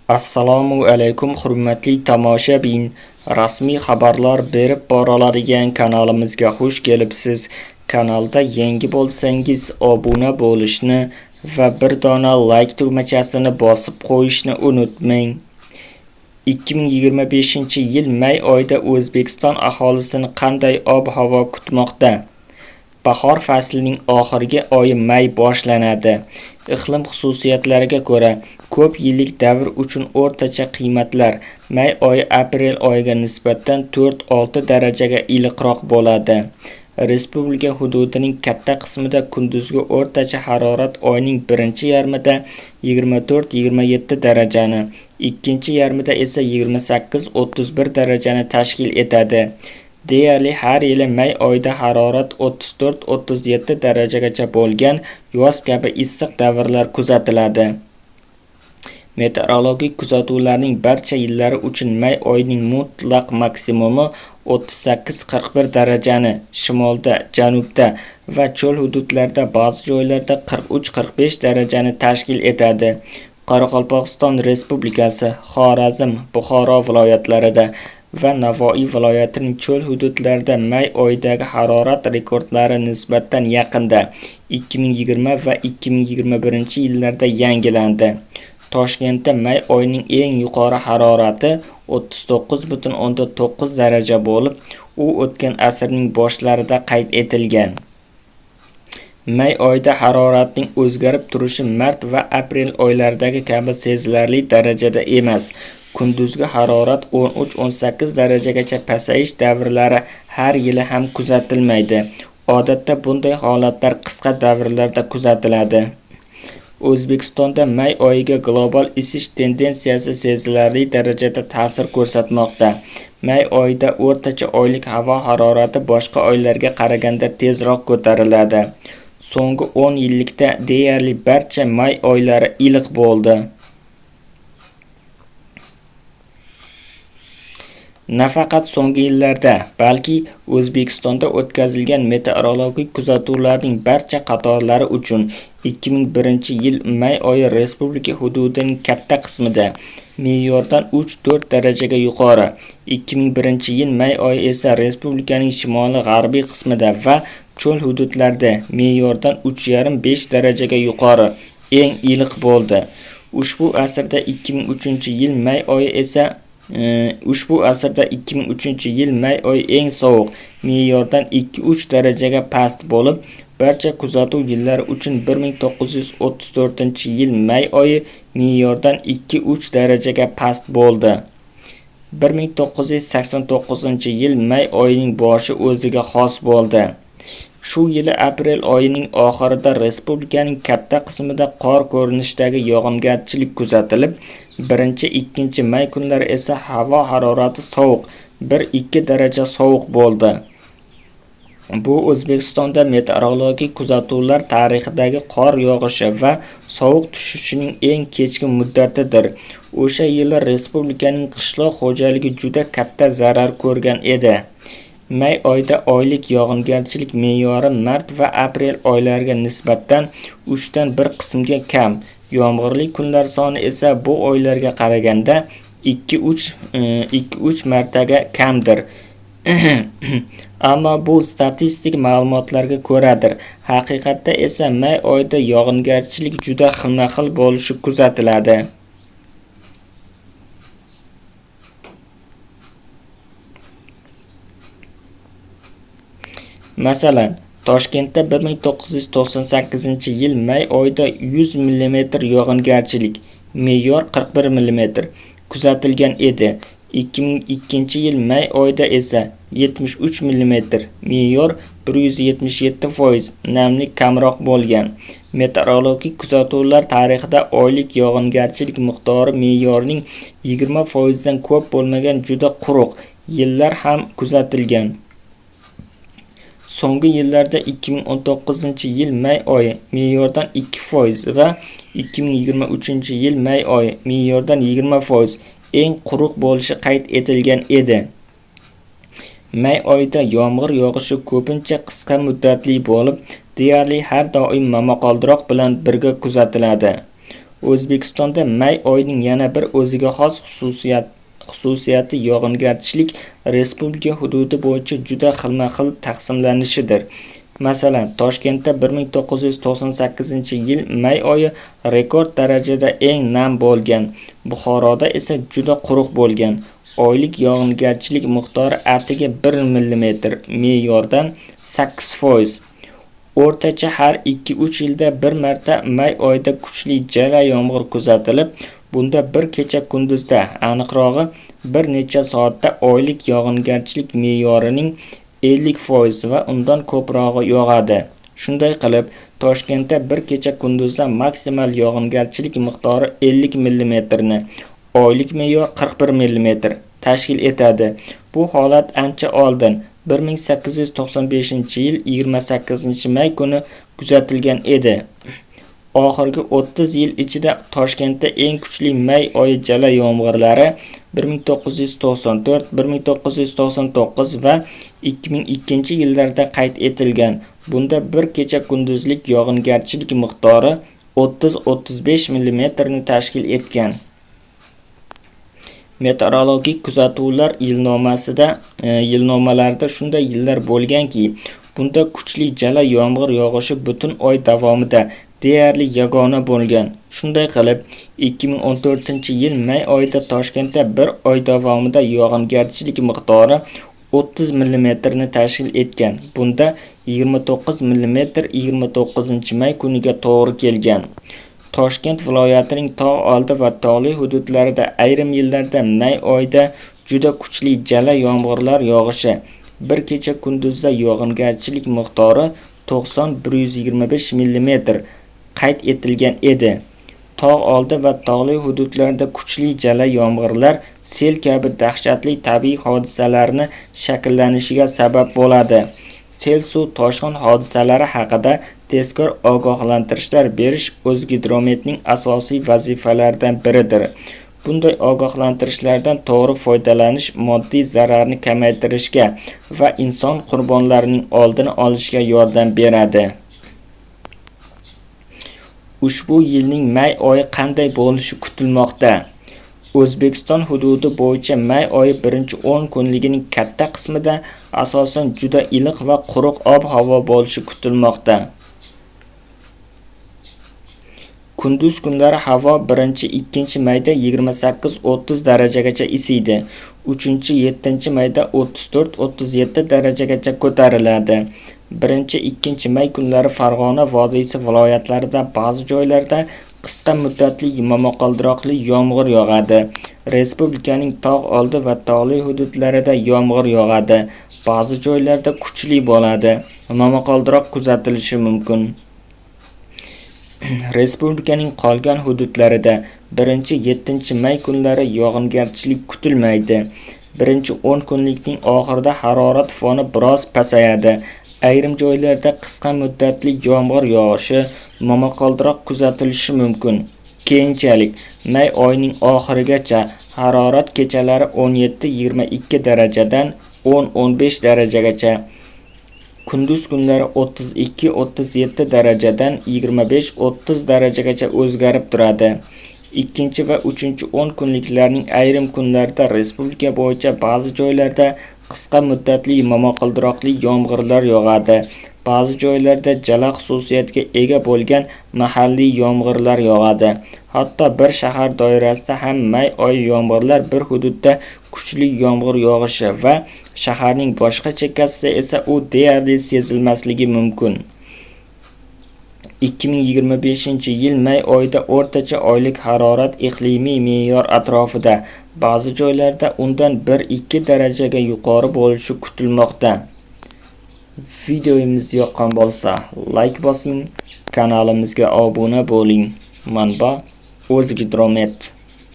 Assalomu alaykum hurmatli tomoshabin. Rasmiy xabarlar berib boradigan kanalimizga xush kelibsiz. Kanalda yangi bo'lsangiz obuna bo'lishni va bir dona like tugmachasini bosib qo'yishni unutmang. 2025-yil may oyida O'zbekiston aholisini qanday ob-havo kutmoqda? Bahor faslining oxirgi oyi may boshlanadi. Iqlim xususiyatlariga ko'ra, ko'p yillik davr uchun o'rtacha qiymatlar may oyi aprel oyiga nisbatan 4-6 darajaga iliqroq bo'ladi. Respublika hududining katta qismida kunduzgi o'rtacha harorat oyning birinchi yarmida 24-27 darajani, ikkinchi yarmida esa 28-31 darajani tashkil etadi. Deyarli har yili may oyida harorat 34-37 darajagacha bo'lgan yoz kabi issiq davrlar kuzatiladi. Meteorologik kuzatuvlarning barcha yillari uchun may oyining mutlaq maksimumi 38-41 darajani, shimolda, janubda va cho'l hududlarda ba'zi joylarda 43-45 darajani tashkil etadi. Qoraqalpog'iston Respublikasi, Xorazm, Buxoro viloyatlarida va Navoiy viloyatining cho'l hududlarida may oyidagi harorat rekordlari nisbatan yaqinda 2020 va 2021-yillarda yangilandi. Toshkentda may oyining eng yuqori harorati 39,9 daraja bo'lib, u o'tgan asrning boshlarida qayd etilgan. May oyida haroratning o'zgarib turishi mart va aprel oylaridagi kabi sezilarli darajada emas. Kunduzgi harorat 13-18 darajagacha pasayish davrlari har yili ham kuzatilmaydi. Odatda bunday holatlar qisqa davrlarda kuzatiladi. O'zbekistonda may oyiga global isish tendensiyasi sezilarli darajada ta'sir ko'rsatmoqda. May oyida o'rtacha oylik havo harorati boshqa oylarga qaraganda tezroq ko'tariladi. So'nggi 10 yillikda deyarli barcha may oylari iliq bo'ldi. Nafaqat so'nggi yillarda, balki O'zbekistonda o'tkazilgan meteorologik kuzatuvlarning barcha qatorlari uchun 2001-yil may oyi respublika hududining katta qismida me'yordan 3-4 darajaga yuqori, 2001-yil may oyi esa respublikaning shimoli-g'arbiy qismida va cho'l hududlarda me'yordan 3,5 darajaga yuqori, eng iliq bo'ldi. Ushbu asrda 2003-yil may oyi esa may oyi eng sovuq, me'yordan 2-3 darajaga past bo'lib, barcha kuzatuv yillari uchun 1934-yil may oyi me'yordan 2-3 darajaga past bo'ldi. 1989-yil may oyining boshi o'ziga xos bo'ldi. Shu yili aprel oyining oxirida respublikaning katta qismida qor ko'rinishidagi yog'ingarchilik kuzatilib, 1-2 may kunlari esa havo harorati sovuq, 1-2 daraja sovuq bo'ldi. Bu O'zbekistonda meteorologik kuzatuvlar tarixidagi qor yog'ishi va sovuq tushishining eng kechki muddatidir. O'sha yili respublikaning qishloq xo'jaligi juda katta zarar ko'rgan edi. May oyida oylik yog'ingarchilik me'yori mart va aprel oylariga nisbatan 3dan 1 qismga kam. Yomg'irli kunlar soni esa bu oylarga qaraganda 2-3 martaga kamdir. Ammo bu statistik ma'lumotlarga ko'radir. Haqiqatda esa may oyida yog'ingarchilik juda xilma-xil bo'lishi kuzatiladi. Masalan, Toshkentda 1998-yil may oyida 100 mm yog'ingarchilik, me'yor 41 mm kuzatilgan edi. 2002-yil may oyida esa 73 mm, me'yor 177%, namlik kamroq bo'lgan. Meteorologik kuzatuvlar tarixida oylik yog'ingarchilik miqdori me'yorning 20% dan ko'p bo'lmagan juda quruq yillar ham kuzatilgan. So'nggi yillarda 2019-yil may oyi me'yordan 2% va 2023-yil may oyi me'yordan 20% eng quruq bo'lishi qayd etilgan edi. May oyida yomg'ir yog'ishi ko'pincha qisqa muddatli bo'lib, deyarli har doim momaqaldiroq bilan birga kuzatiladi. O'zbekistonda may oyining yana bir o'ziga xos xususiyati yog'ingarchilik respublika hududi bo'yicha juda xilma-xil taqsimlanishidir. Masalan, Toshkentda 1998-yil may oyi rekord darajada eng nam bo'lgan, Buxoroda esa juda quruq bo'lgan. Oylik yog'ingarchilik miqdori atigi 1 mm, me'yordan 8%. O'rtacha har 2-3 yilda bir marta may oyida kuchli jala yomg'ir kuzatilib, bunda bir kecha kunduzda, aniqrog'i bir necha soatda oylik yog'ingarchilik me'yorining 50% va undan ko'prog'i yog'adi. Shunday qilib, Toshkentda bir kecha kunduzda maksimal yog'ingarchilik miqdori 50 mm ni, oylik me'yor 41 mm tashkil etadi. Bu holat ancha oldin 1895-yil 28-may kuni kuzatilgan edi. Oxirgi 30 yil ichida Toshkentda eng kuchli may oyi jala yomg'irlari 1994, 1999 va 2002-yillarda qayd etilgan. Bunda bir kecha kunduzlik yog'ingarchilik miqdori 30-35 mm ni tashkil etgan. Meteorologik kuzatuvlar yilnomalarida shunday yillar bo'lganki, bunda kuchli jala yomg'ir yog'ishi butun oy davomida deyarli yagona bo'lgan. Shunday qilib, 2014-yil may oyida Toshkentda bir oy davomida yog'ingarchilik miqdori 30 mm ni tashkil etgan. Bunda 29 mm 29-may kuniga to'g'ri kelgan. Toshkent viloyatining tog' oldi va tog'li hududlarida ayrim yillarda may oyida juda kuchli jala yomg'irlar yog'ishi, bir kecha kunduzda yog'ingarchilik miqdori 90-125 mm qayd etilgan edi. Tog' oldi va tog'li hududlarda kuchli jala yomg'irlar sel kabi dahshatli tabiiy hodisalarni shakllanishiga sabab bo'ladi. Sel, suv, toshqin hodisalari haqida tezkor ogohlantirishlar berish O'zgidrometning asosiy vazifalaridan biridir. Bunday ogohlantirishlardan to'g'ri foydalanish moddiy zararni kamaytirishga va inson qurbonlarining oldini olishga yordam beradi. Ushbu yilning may oyi qanday bo'lishi kutilmoqda? O'zbekiston hududi bo'yicha may oyi birinchi 10 kunligining katta qismida asosan juda iliq va quruq ob-havo bo'lishi kutilmoqda. Kunduz kunlari havo 1-2 mayda 28-30 darajagacha isiydi. 3-7 mayda 34-37 darajagacha ko'tariladi. 1-2 may kunlari Farg'ona vodiysi viloyatlarida ba'zi joylarda qisqa muddatli momaqaldiroqli yomg'ir yog'adi. Respublikaning tog' oldi va tog'li hududlarida yomg'ir yog'adi. Ba'zi joylarda kuchli bo'ladi. Momaqaldiroq kuzatilishi mumkin. Respublikaning qolgan hududlarida 1-7 may kunlari yog'ingarchilik kutilmaydi. 1-10 kunlikning oxirida harorat foni biroz pasayadi. Ayrim joylarda qisqa muddatli yomg'ir yog'ishi, momaqaldiroq kuzatilishi mumkin. Keyinchalik may oyining oxirigacha harorat kechalari 17-22 darajadan 10-15 darajagacha, kunduz kunlari 32-37 darajadan 25-30 darajagacha o'zgarib turadi. 2 va 3-10 kunliklarning ayrim kunlarida respublika bo'yicha ba'zi joylarda qisqa muddatli momaqaldiroqli yomg'irlar yog'adi. Ba'zi joylarda jala xususiyatiga ega bo'lgan mahalliy yomg'irlar yog'adi. Hatto bir shahar doirasida ham may oyi yomg'irlar bir hududda kuchli yomg'ir yog'ishi va shaharning boshqa chekkasida esa u deyarli sezilmasligi mumkin. 2025-yil may oyida o'rtacha oylik harorat iqlimiy me'yor atrofida, ba'zi joylarda undan 1-2 darajaga yuqori bo'lishi kutilmoqda. Videomiz yoqqan bo'lsa, like bosing, kanalimizga obuna bo'ling. Manba: O'zgidromet.